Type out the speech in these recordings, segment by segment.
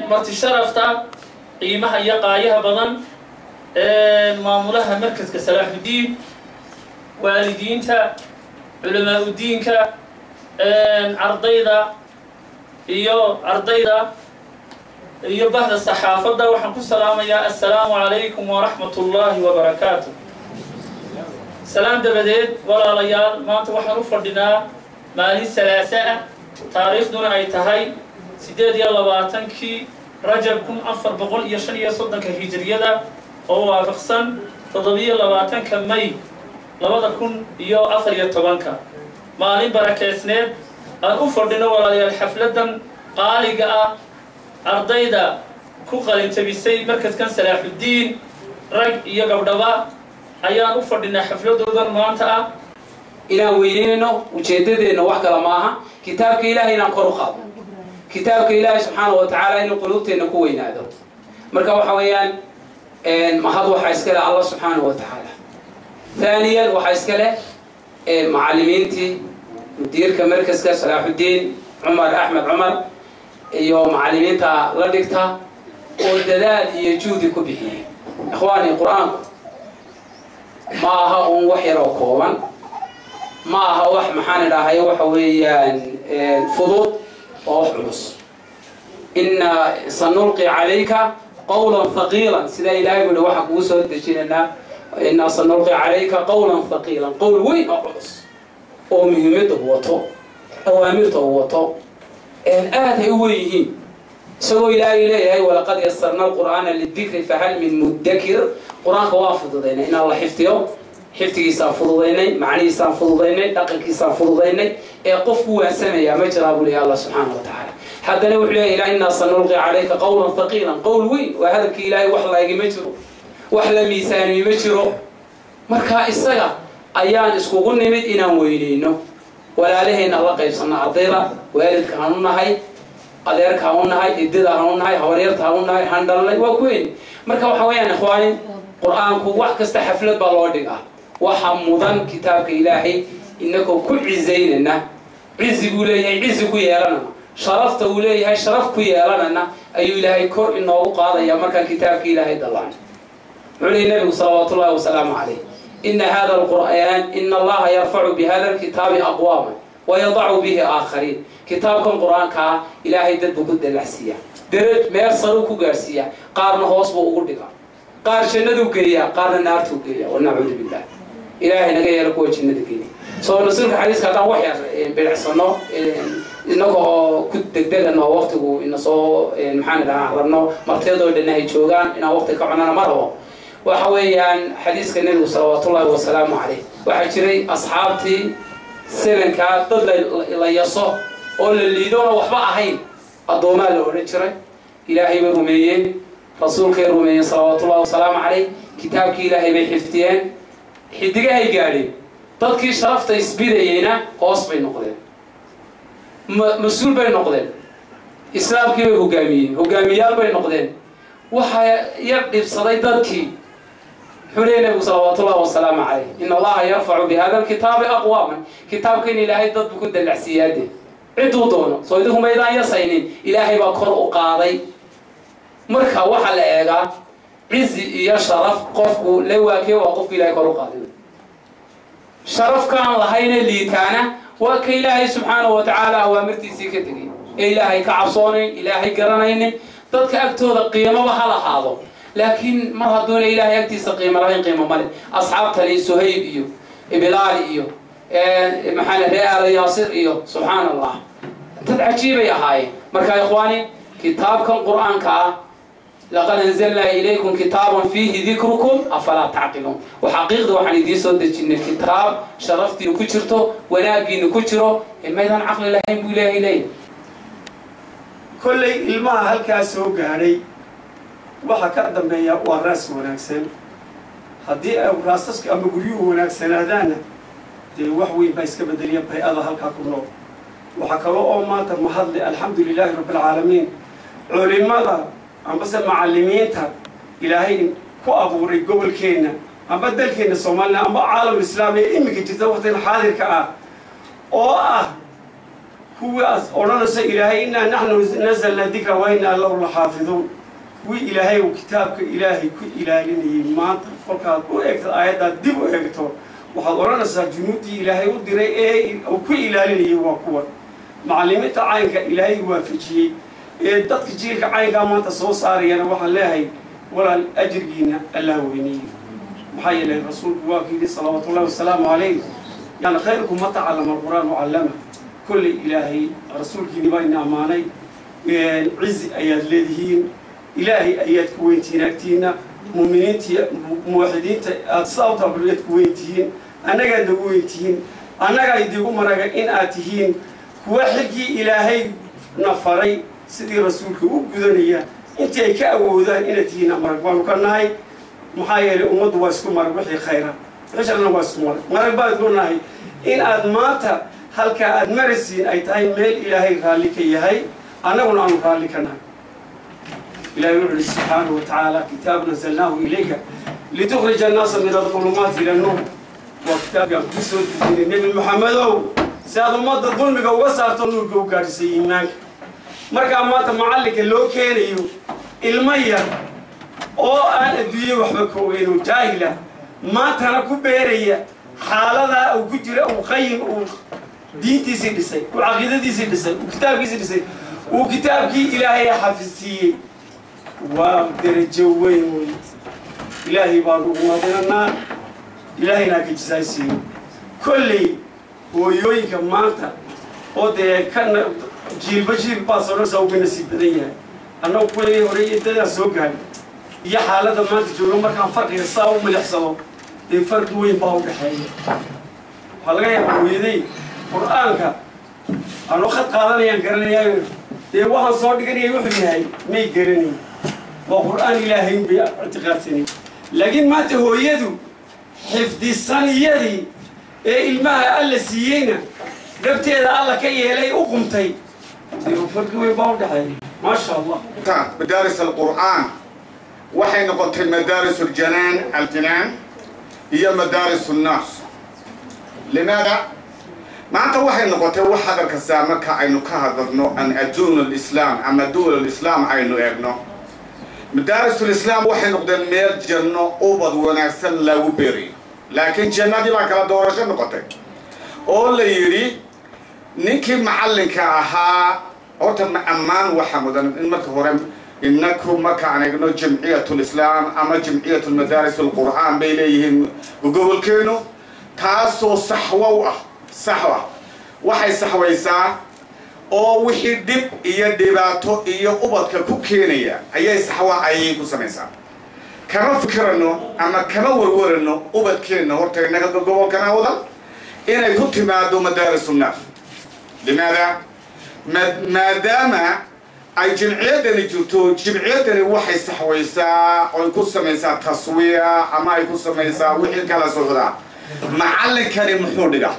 marti sharafta qiimaha iyo qaayaha badan maamulaha markaska Salaaxudiin waalidiinta culamaa u diinka ardayda iyo bahda saxaafadda waxaan ku salaamayaa assalaamu calaykum waraxmatullaahi wabarakaatuh. salaam dabadeed walaalayaal maanta waxaan u fadhinaa maalin salaasa taariikhduna ay tahay 28 rajab 1435 hijriyada oo waafaqsan 27 may 2014 maalin barakeysneed aan u fadhino walaalayaal xafladan qaaliga ah ardayda ku qalinjabisay markaskan Salaaxudiin rag iyo gabdhaba ayaan u fadhinaa xafladoodan maanta ah inaan weyneenno ujeedadeena wax kala maaha kitaabka Ilaahay inaan kor u qaadno kitaabka Ilaahay subxaanahu wa ta'aala inuu quluubteena ku weynaado marka waxa weeyaan mahad waxa iska leh Allah subxaanahu wa ta'aala ثانيا waxa iska leh macallimiintii mudiirka markaska Salaaxudiin Umar Ahmed Umar iyo macallimiinta la dhigta oo dadaal iyo juhdi ku bixiyay ikhwaani quraanku ma aha wax yar oo kooban ma aha wax maxaan idhaahay waxa weeyaan fudud oo culus inna sanulqi alayka qawlan thaqilan sida ilaahay buu waxa kugu soo dejinayna inna sanulqi alayka qawlan thaqilan qawl weyn oo culus oo muhiimad wato awaamirta wato aad ay u weeyeen سو إلهي إلهي ولقد يسرنا القرآن للذكر فهل من مدكر قرآن كوافض دينا إن الله حفتيه حفتي سافض دينا معني سافض دينا دقيق سافض دينا قفوا سميا مجرب لي الله سبحانه وتعالى حتى نوح له إلى إنا سنلقي عليك قولا ثقيلا قول وين وهذا إلهي وحلا يجمجره وحلا ميسان يمجره مركا إسقى أيان إسقون نمت إنا وينينه ولا له إن الله قيسنا عطيرة وارد كانونا هاي adeer kaawunahay idida kaawunahay hawreer kaawunahay handalay waa kuween marka waxa weeyaan ikhwaani quraanku wax kasta xaflad baa loo dhigaa waxa mudan kitaabka Ilaahay inako ku ciisaynana ciisigu leeyahay ciisi ku yeelana sharafta uu leeyahay sharaf ku yeelana ayuu Ilaahay kor inoo qaadaya marka kitaabka Ilaahay dalaan wali nabi sallallahu alayhi wasallam alayhi inna hadha alquran inna allaha yarfa'u bi hadha alkitabi aqwaman ويضع به آخرين كتابكم قرآن كا إلهي دد بقد العسية درج ما يصلوا كجارسية قارن هوس بوقولك قار شندو كريا قارن النار توكريا ونعوذ بالله إلهي نجاي لك وجه شند كريا صور رسول حديث كذا وحيا بالحسنة إنه كنت تقدر إنه وقته إنه صو محمد عربنا مرتضى لأنه يشوغان إنه وقتك عنا مرة وحويان حديث كنيل صلوات الله وسلامه عليه وحشري أصحابتي سيرنكا ضد لا يصو أو اللي دون وحبا أهين الضوما الأوريجري إلهي بروميين رسولك روميين صلوات الله وسلام عليه كتابك إلهي بحفتين حدقة هي قالي ضدك شرفت إسبيدينا قوس بين نقدين مسؤول بين نقدين إسلام كيف هجاميال بين نقدين وحيا يبدي بصدي ضدك حلينا صلوات الله والسلام عليه إن الله يرفع بهذا الكتاب أقواما كتاب كان إلهي ضد بكل العسيات عدوا دونه صيدهم أيضا يصينين إلهي بقرء قاضي مركا وحل إيغا عز يشرف قفه لواكي وقف إلهي قرء قاضي شرف كان لهين اللي كان وكي إلهي سبحانه وتعالى أوامرتي سيكتني إلهي كعصوني إلهي قرنين ضدك أكتوذ القيمة وحل هذا لكن ما هدون إلهي يكتس قيمة رهين قيمة مالي أصحاب تلي سهيب إيو بلال إيو محل ريال ياسر إيو سبحان الله تدعجيبة يا هاي مركا يا إخواني كتابكم قرآن كا لقد أنزلنا إليكم كتابا فيه ذكركم أفلا تعقلون وحقيقة وحن دي صدق إن الكتاب شرفتي نكشرته وناقي نكشره الميدان عقل الله ينبغي إليه كل الماء هالكاسو قاري waxa ka dambeeya waa raas wanaagsan hadii ay raasaska ama guriyuhu wanaagsanaadaan wax weyn ba iska bedeliya bay'ada halka ku nool waxa kale oo maanta mahadli alxamdulilaahi rabbil caalamiin culimada amba macallimiinta ilaahay ku abuuray gobolkeena amba dalkeena Soomaaliya amba caalam islaami imika jirta waqtigan xaadirka ah oo ah kuwaas odhanaysa ilaahay innaa naxnu nazalna dikra wa innaa lahu laxaafiduun kuwii ilaahay uu kitaabka ilaahay ku ilaalinayay maanta kolkaad u eegto aayaddaad dib u eegto waxaad odhanaysaa junuuddii ilaahay u diray ee uu ku ilaalinayay waa kuwan macallimiinta caynka ilaahay waafajiyey ee dadka jiilka caynkaa maanta soo saarayana waxaan leeyahay walaal ajrigiina allah weyneeyo maxaa yeelay rasuulku waa ku yidhi salawaatullahi wasalaamu calayh yani khayrukum man tacallama alqur'aan wacallama kolley ilaahay rasuulkiini baa ina ammaanay cizi ayaad leedihiin ilaahay ayaad ku weyntihiin agtiina muuminiintii muwaxidiinta aad sidaa u tababaryaad ku weyntihiin annagaad nagu weyntihiin annagaa idigu maraga in aad tihiin kuwa xilkii ilaahay na faray sidii rasuulka u gudanaya intii ay ka awoodaan inaad tihiin marag baanu ka nahay maxaa yeelay ummaddu waa isku marag wixii khayra xisharna waa isku marag baad ku nahay in aad maanta halkaa aad maraysiin ay tahay meel ilaahay raalli ka yahay annaguna aanu raalli ka nahay إلهي يقول سبحانه وتعالى كتاب نزلناه إليك لتخرج الناس من الظلمات إلى النور وكتاب يقصد النبي محمد سيادة مادة الظلم وصارت النور وقارسي إيمانك مركا ماتا معلق اللو كينيو المية أو أن أدوية وحبكوين جاهلة ما تنكو بيرية حالة أو كجرة أو خيم أو دينتي سيدسي وعقيدتي سيدسي وكتابي سيدسي وكتابكي إلهي حفظتي ودرجة وين إلهي بارو مادنا إلهي ناك جزايسي كل هو يويك مانتا وده كان جيل بجيل باصرو سو بنسيب بديه أنا كل يوري ده سوقان يا حالة مانتا جلو ما كان فرق يساو ملحسو الفرق وين باو بحاجة حلقة يا ويدي قرآنك أنا أخذ قادني ينقرني ده واحد صار دقني يوحي هاي ما يقرني وقرآن إلهي باعتقاد سنين لكن ما هو يدو حفظ الصنيدي الماء الله سيينا قبت إذا الله كي يلي أقمتي فرق ويباود هاي ما شاء الله مدارس القرآن وحين قلت مدارس الجنان هي مدارس الناس لماذا؟ ما أنت وحين قلت واحد الكسامك عينو كهذرنو أن أدون الإسلام أما دول الإسلام عينو ابنو مدارس الإسلام وحين قدر مير جنة أوبد ونحسن له بيري لكن جنة دي ما كلا دورة جنة قطع أول يري نكي معلن كأها أوتم أمان وحمدان إنك هرم إنكم مكان إنه جمعية الإسلام أما جمعية المدارس القرآن بيليهم وقبل كانوا تاسو صحوة وحي صحوة يسا oo wixii dib iyo dhibaato iyo ubadka ku keenaya ayay saxwa ay ku sameeysaa kama fikirano ama kama warwarano ubadkeena horta inaga gobolkana wada inay ku timaado madarisunna limaada maadaama ay jimciyadani jirto jimciyadani waxay saxwaysaa oo ku sameeysaa taswiya ama ay ku sameeysaa wixii kala socda macallinkani muxuu dhigaa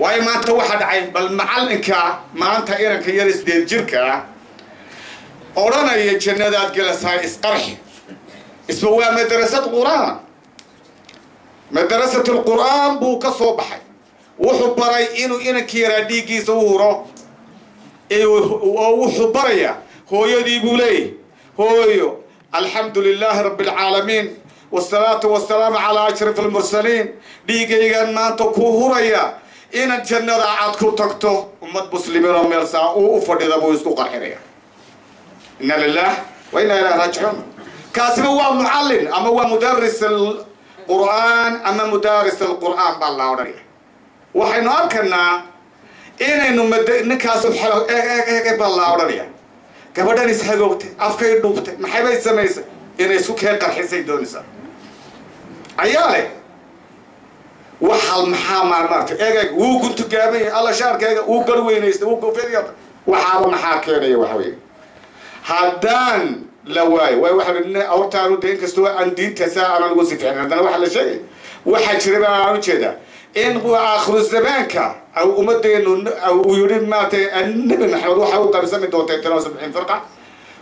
واي ما أنت واحد عين بل معلنك ما أنت إيران كيرس دير جركا أورانا يجندات جلس هاي إسقرحي اسمه مدرسة القرآن مدرسة القرآن بو كصباحي وحبري إنه كيرا ديكي صورة وحبري هو يدي بولي هو الحمد لله رب العالمين والصلاة والسلام على أشرف المرسلين ديكي ما أنت كوهريا إن الجنة عادكو تكتو أمة مسلمين وميرسا وفرد أبو يسكو قرحيريا إنا لله وإنا إليه راجعون كاسم هو معلم أما هو مدرس القرآن أما مدرس القرآن بالله وريه وحين أركنا إنه نكاسب حلو بالله وريه كبدا نسحقوته أفكار دوبته محبة يسميس إنه يسوق هالقرحي سيدونسا عيالي وحال محامر مرت إيه وكنت جابي الله شارك إيه وقروين يست وقفيريات وحال محاكيني وحوي هدان لواي واحد أو تعرض دين كستوى عندي تساءل الوسط يعني هذا واحد شيء واحد شرب عن كذا إن هو آخر الزمان أو أمدين أو يريد ما النبي محمد وحاول قبل سنة 73 فرقة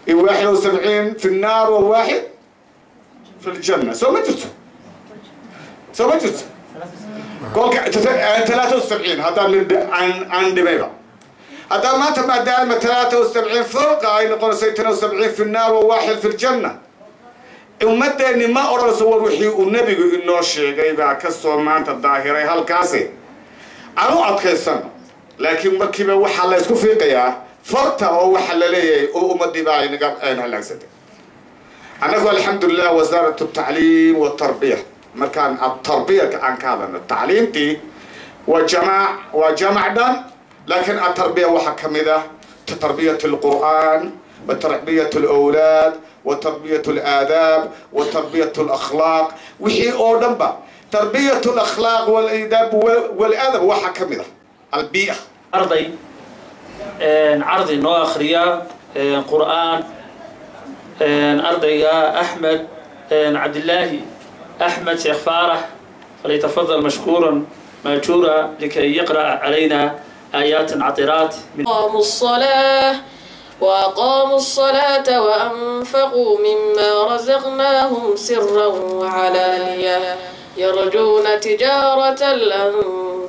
71 في النار وواحد في الجنة سو ما جرت قولك 73 هذا عن دبيبة هذا ما تبع دائما 73 فرقة أي نقول 72 في النار وواحد في الجنة ومتى إني ما أرى صور وحي والنبي إنه شيء جايبها كسر ما أنت الظاهرة هالكاسي أنا أتكسر لكن مكيبة وحلا يسكو في قيا فرطة أو وحلا ليه ومدي باعي نقاب أين هلا سنتي أنا أقول الحمد لله وزارة التعليم والتربية مكان التربية عن كذا التعليم دي وجمع دان لكن التربية وحكم ذا تربية القرآن وتربية الأولاد وتربية الآداب وتربية الأخلاق وحي أودنبا تربية الأخلاق والآداب والأدب وحكم ذا البيئة أرضي عرضي نو أخريا قرآن أرضي أحمد عبد الله أحمد شيخ فارح فليتفضل مشكورا ماجورا لكي يقرأ علينا آيات عطرات وأقاموا الصلاة وأنفقوا مما رزقناهم سرا وعلانية يرجون تجارة لن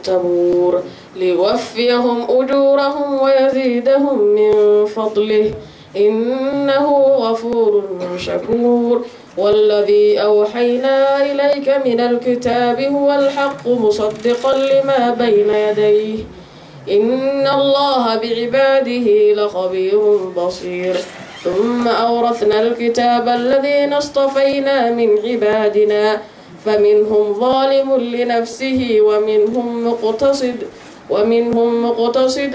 تبور ليوفيهم أجورهم ويزيدهم من فضله إنه غفور شكور والذي أوحينا إليك من الكتاب هو الحق مصدقا لما بين يديه إن الله بعباده لخبير بصير ثم أورثنا الكتاب الذين اصطفينا من عبادنا فمنهم ظالم لنفسه ومنهم مقتصد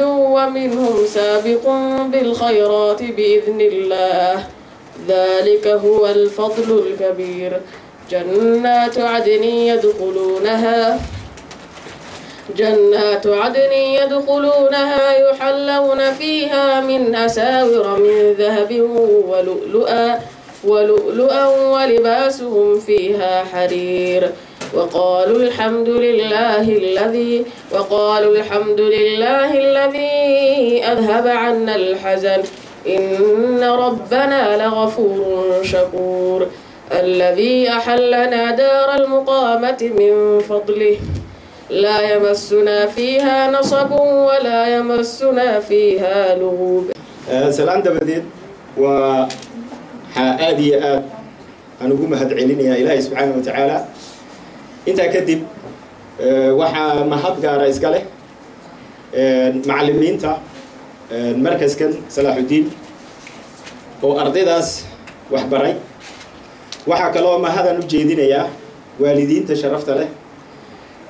ومنهم سابق بالخيرات بإذن الله ذلك هو الفضل الكبير جنات عدن يدخلونها يحلون فيها من أساور من ذهب ولؤلؤا ولباسهم فيها حرير وقالوا الحمد لله الذي أذهب عنا الحزن إن ربنا لغفور شكور الذي أحلنا دار المقامة من فضله لا يمسنا فيها نصب ولا يمسنا فيها لغوب. سلام دبدين وحادي أنا قوم هاد عليني يا إلهي سبحانه وتعالى أنت كذب وحا مهد قارا إسكاله معلمين تا المركز كان صلاح الدين وأرضي داس وحبري وحا كلام ما هذا نجيدين يا والدين تشرفت له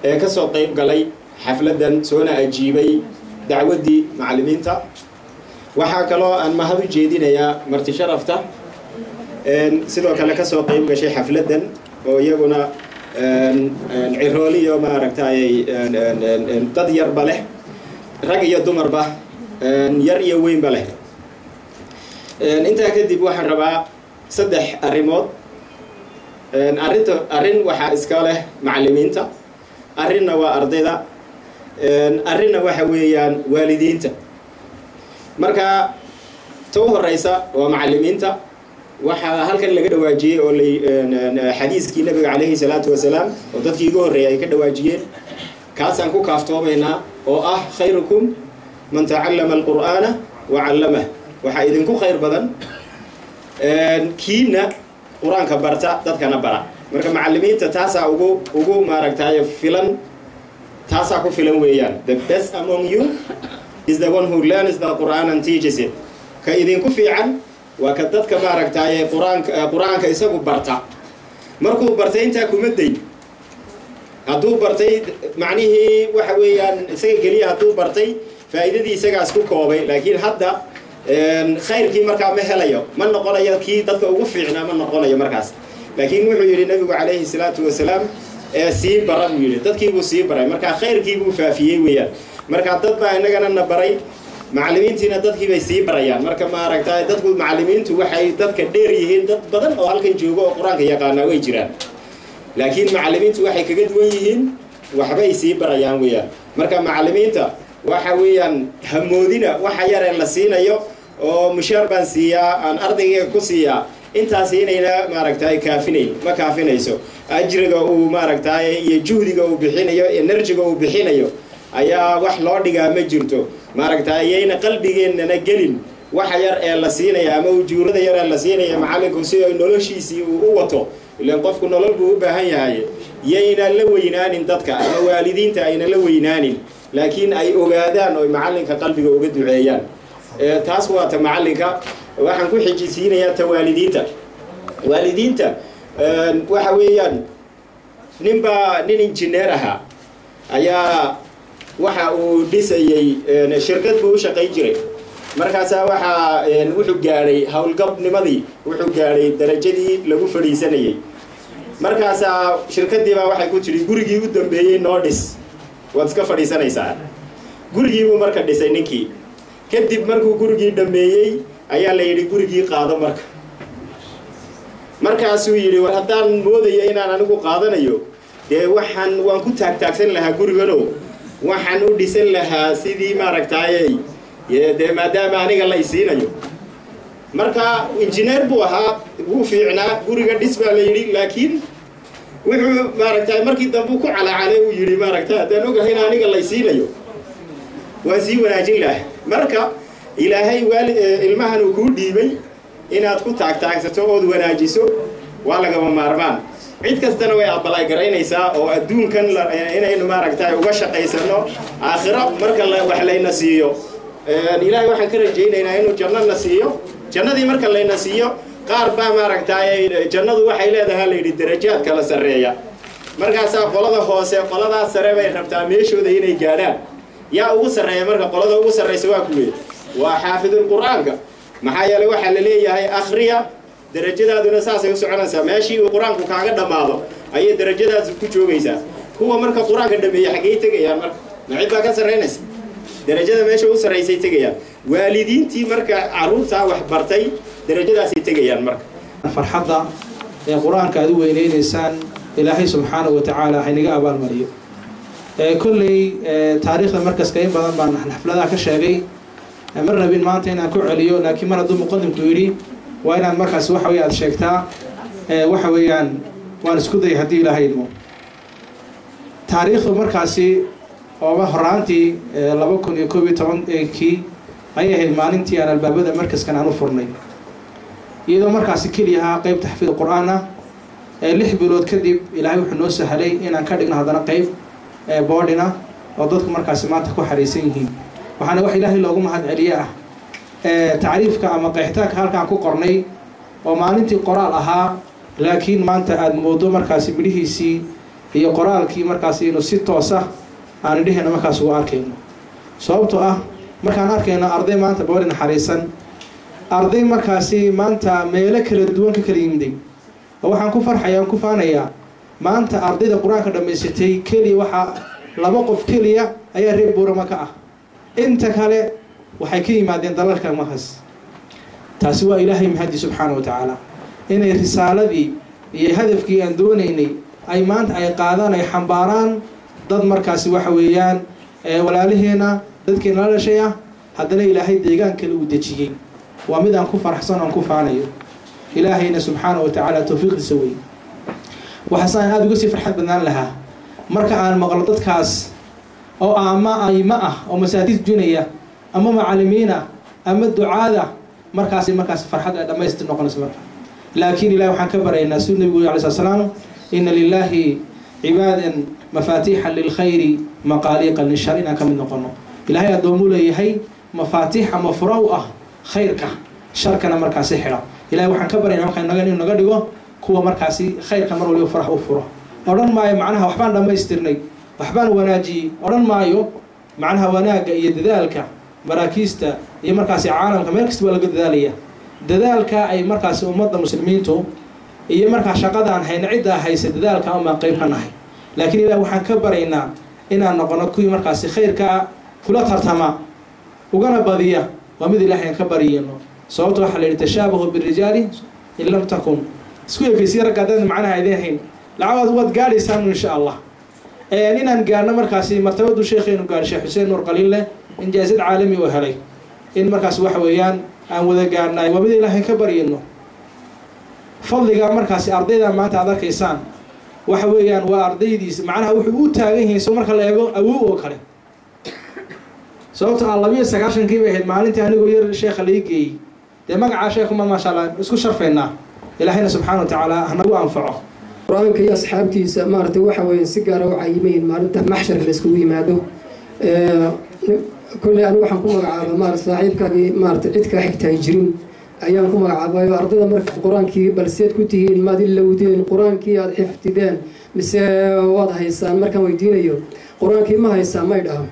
كسو طيب قالي حفلة سونا أجيبي دعودي معلمين تا وحا كلام أن ما هذا نجيدين يا مرتي شرفته سيدو كلا كسو طيب قشي حفلة ويقولنا العرولي يوم ركتاي تضير بله رقي الدمر به يري وين بله أنت كدي بواحد ربع صدح الريموت أرين وحا إسكاله معلمين تا أرين وأرضيدا أرين وحويان والدين تا مركا توه الرئيسة ومعلمين تا وحا هل كان لقد واجيه أولي حديث كي النبي عليه الصلاة والسلام وضد كي يقول رأي كده واجيه كاسان كو كافتو بينا خيركم من تعلم القرآن وعلمه وحا إذن كو خير بدن كينا قرآن كبرتا ضد كان برا مركا معلمين تتاسع وقو ما ركتاي فيلم تاسع كو فيلم ويان the best among you is the one who learns the Quran and teaches it كإذن كو في عن وكدت كما ركتاي قرآن كيسبو برتا مركو برتين تاكو مدي هدو برتي معنيه وحويان سجل كليه هدو برتي فائدتي سجل اسكو كوبي لكن هذا خير كي مركا مهلايو من نقول كي دتك ugu fiicna man noqonayo markaas laakiin wuxuu yiri nabigu kaleey salaatu wasalaam si baran yiri dadkii uu si baray marka khayrkii uu faafiyay weeyaan marka dad baa inagana na baray macallimiintiina dadkii bay si barayaan marka ma aragtay dadku macallimiintu waxay dadka dheer yihiin dad badan oo halkan joogo oo quraanka yaqaan way jiraan laakiin macallimiintu waxay kaga duwan yihiin waxbay si barayaan weeyaan marka macallimiinta waxa weeyaan hamoodina waxa yar ee la siinayo oo mushaar baan siiyaa aan ardayga ku siiyaa intaas inayna ma aragtay ma kaafinayso ajriga uu ma aragtay iyo juhdiga uu bixinayo energy-ga uu bixinayo ayaa wax loo dhigaa ma jirto maaragtay ayayna qalbigeennana gelin waxa yar ee la siinaya ama ujuurada yar ee la siinaya macallinku si ay noloshiisii u wato ilaan qofku nolol buu u baahan yahay yayna la weynaanin dadka ama waalidiinta ayna la weynaanin laakiin ay ogaadaan oo macallinka qalbiga uga duceeyaan taas waa ta macallinka waxaan ku xijisiinayaa ta waalidiinta waxa weeyaan nin injineer ahaa ayaa waxa uu dhisayay shirkad buu u shaqayn jiray markaasaa wuxuu gaadhay howlgabnimadii wuxuu gaadhay darajadii lagu fadhiisanayay markaasaa shirkaddii baa waxay ku tidhi gurigii u dambeeyey noo dhis waad iska fadhiisanaysaa gurigii buu marka dhisay ninkii kadib markuu gurigii dhammeeyey ayaa la yidhi gurigii qaado markaasuu yidhi war haddaan moodayo inaan anigu qaadanayo dee waan ku taagtaagsan lahaa gurigano waxaan u dhisan lahaa sidii maaragtaayey dee maadaama aniga la isiinayo marka injineer buu ahaa wuu fiicnaa guriga dhis baa la yidhi laakiin wuxuu maaragtay markii dambe ku calacalay uu yidhi maaragtay haddaan ogahay in aniga la isiinayo waan sii wanaajin lahaa marka ilaahay ilmahan uu kuu dhiibay inaad ku taagtaagsato ood wanaajiso waa lagama maarmaan cid kastana way aqbalay garaynaysaa oo adduunkan inaynu maaragtay uga shaqaysano aakhiro marka wax layna siiyo ilaahay waxaan ka rajaynaynaa inuu jannana siiyo jannadii marka layna siiyo qaar baa maaragtay jannadu waxay leedahay la yidhi darajaad kala sarreeya markaasaa qolada hoose qoladaas sare bay rabtaa meeshooda inay gaadhaan yaa ugu sarreeya marka qolada ugu sarreysa waa kuwee waa xaafidul qur'aanka maxaa yeelay waxaa la leeyahay akhriya darajadaaduna saasay u soconaysaa meeshii uu qur-aanku kaaga dhammaado ayay darajadaas ku joogaysaa kuwa marka qur-aanka dhameeya xaggay tegayaan marka macid baa ka sarreynaysa darajada meesha u sarreysay tegayaan waalidiintii marka carruurtaa wax bartay darajadaasay tegayaan marka farxadda ee qur-aanka aad u weyneynaysaan ilaahay subxaanahu watacaala haynaga abaalmariyo kolley taariikhda markaska in badan baan xafladaha ka sheegay ma rabin maanta inaan ku celiyo laakiin mar hadduu muqadimku yidhi waa inaad markaas waxa wey aad sheegtaa waxa weeyaan waan isku dayay haddii ilaahay idmo taariikhdu markaasi ooba horaantii 2011kii ayay ahayd maalintii aan albaabada markaskan aan u furnay iyadoo markaasi keliyahaa qayb taxfiid qur-aan ah 6 bilood kadib ilaahay wuxuu noo sahlay inaan ka dhigno haddana qayb boodhina oo dadku markaasi maanta ku xariisan yihiin waxaana wax ilaahay loogu mahad celiye ah tacriifka ama qeexitaanka halkaan ku qornay oo maalintii qoraal ahaa laakiin maanta aada moodo markaasi midhihiisii iyo qoraalkii markaasi inuu si toos ah aan idhehena markaas ugu arkayno sababtoo ah markaan arkayno arday maanta boodhi naxariisan arday markaasi maanta meelo kala duwan ka kala yimiday oo waxaan ku farxaya aan ku faanayaa maanta ardayda qur-aanka dhammaysatay keliya waxaa 2 qof keliya ayaa reer buurama ka ah inta kale waxay ka yimaadeen dalalka markaas taasi waa ilaahay mahadi subxaanahu watacaala inay risaaladii iyo hadafkii aan doonaynay ay maanta ay qaadaan ay xambaaraan dad markaasi waxa weeyaan walaalaheena dadkeena la dhashay ah haddana ilaahay deegaan kale uu dejiyey waa mid aan ku faraxsan aan ku faanayo ilaahayna subxaanahu watacaala tawfiiqdiisa wey waxaasaan aada uga sii farxad badnaan lahaa marka aan maqlo dadkaas oo ama ayma ah oo masaajid junaya ama macallimiina ama ducaada markaasi farxad ay dhamaystir noqonayso marka laakiin ilaahay waxaan ka baraynaa suu nabigu alayhi salaam inna lillahi cibaadan mafaatiixa lilkhayri maqaaliiqan lishar inaan ka mid noqono ilaahay addoomu leeyahay mafaatiix ama fura u ah khayrka sharkana markaasi xidha ilaahay waxaan ka baraynaa markaa inuu naga dhigo kuwa markaasi khayrka mar waliba farax u furo odhan maayo macnaha waxbaan dhammaystirnay waxbaan wanaajiyey odhan maayo macnaha wanaagga iyo dadaalka maraakiista iyo markaasi caalamka meel kasta waa laga dadaalaya dadaalka ay markaasi ummadda muslimiintu iyo markaa shaqadaan hayna ciddaa haysa dadaalka amaa qayb ka nahay laakiin ilaah waxaan ka baraynaa inaan noqono kuwii markaasi khayrkaa kula tartama ugana badiya waa mid ilaahay aan ka bariyeyno sababto waxaa la yidhi tashaabahu birijaali in lam takun isku ekaysiya ragga haddaan macnaha idin hayn lacabaad waad gaadhaysaan insha allah inaan gaarno markaasi martabadu sheekheenu gaadhay sheekh xuseen nuur qaliinleh injaazad caalami oo helay in markaas waxa weeyaan aan wada gaarnay waa mid ilaahay ka baryayno fadliga markaasi ardayda maanta aad arkaysaan waxa weeyaan waa ardaydiisa macnaha wuxuu u taagan yahay soo marka la eego awow oo kale sababta aan 29 kii bay ahayd maalintii anigoo yar sheekha la geeyay dee magaca sheekuma ma sha Allah isku sharfeynaa ilaahayna subxaanahu wa ta'ala hanagu anfaco quraanka iyo asxaabtiisa maartay waxa weeye si gaar ah u cayimeyn maalinta maxshar la isku yimaado kulli aan waxaan ku magacaabaa maartay saaxiibkaagii maartay cid ka xigtay jirin ayaan ku magacaabay ardayda marka quraankii balseed ku tihiin maad ilowdeen quraankii aad xifdideen mise waad haysaan markaan weydiinayo quraankii ma haysaan ma idhaho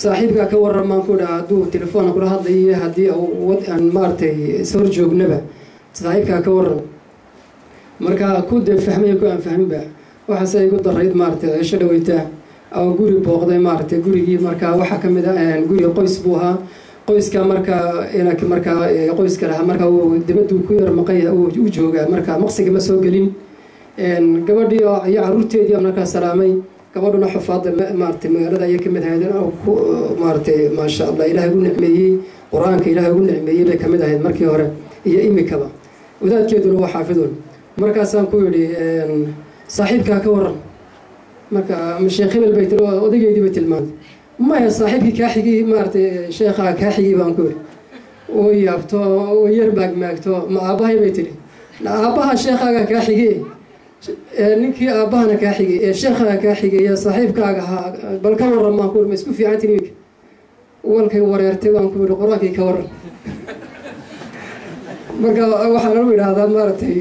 saaxiibka ka waramaan ku dhaha hadduu telefoon kula hadlayo haddii wad aan maartay soo joognaba saaxiibka ka waran marka ku de fahmay ku aan fahminba waxa say ku darayd maartay cisho dhaweyta oo guri booqday maartay gurigii marka waxa kamid ah guri qoys buu ahaa qoyska marka inaka marka qoyska laha marka uu dibaddu ku yar maqay uu jooga marka maqsiga ma soo galin gabadhii iyo caruurteedii marka salaamay gabadhuna xufaada maartay magaalada ay kamid ahayd oo maartay ma sha Allah ilaahay ugu nicmeeyay quraanka ilaahay ugu nicmeeyay bay kamid ahayd markii hore iyo imikaba wadaadkeeduna waa xaafidun markaasaan ku yidhi saaxiibkaa ka waran marka sheekh hebel bay tiri odaygeedii bay tilmaantay maya saaxiibkii kaa xigay maartay sheekhaa kaa xigay baan ku yidhi oo yaabto oo yar maagmaagto ma aabbahay bay tiri aabbaha sheekhaaga kaa xigay ninkii aabbahana kaa xigay ee sheekhaaga kaa xigay ee saaxiibkaaga ahaa bal ka waran baan ku yidhi ma isku fiicantiin iminka walkay wareertay baan ku yidhi qur-aankii ka waran marka waxaan lagu yidhaahdaa maaragtay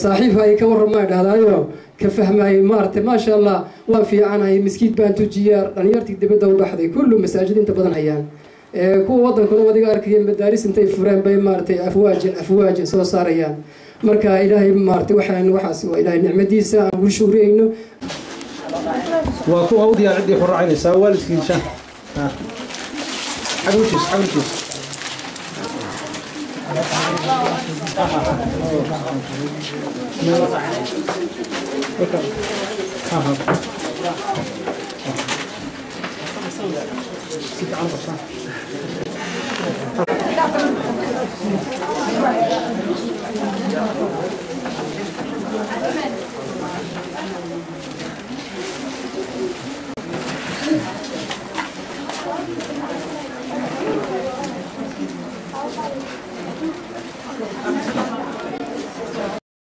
saaxiibka ay ka waran ma idhahdaayo ka fahmayay maaragtay maasha Allah waa fiicanahay miskiid baan tujiyaa dhalinyartii dibadda u baxday kullu masaajid inta badan hayaan kuwa wadankuna wadiga arkaya madaaris intay fureen bay maaragtay afwaajin soo saarayaan marka ilaahay maaragtay waxaas waa ilaahay nicmadiisa aan ugu shukriyayno waa kuwa u diyaar cidii xuraynaysaa waalidkiisa xaguujis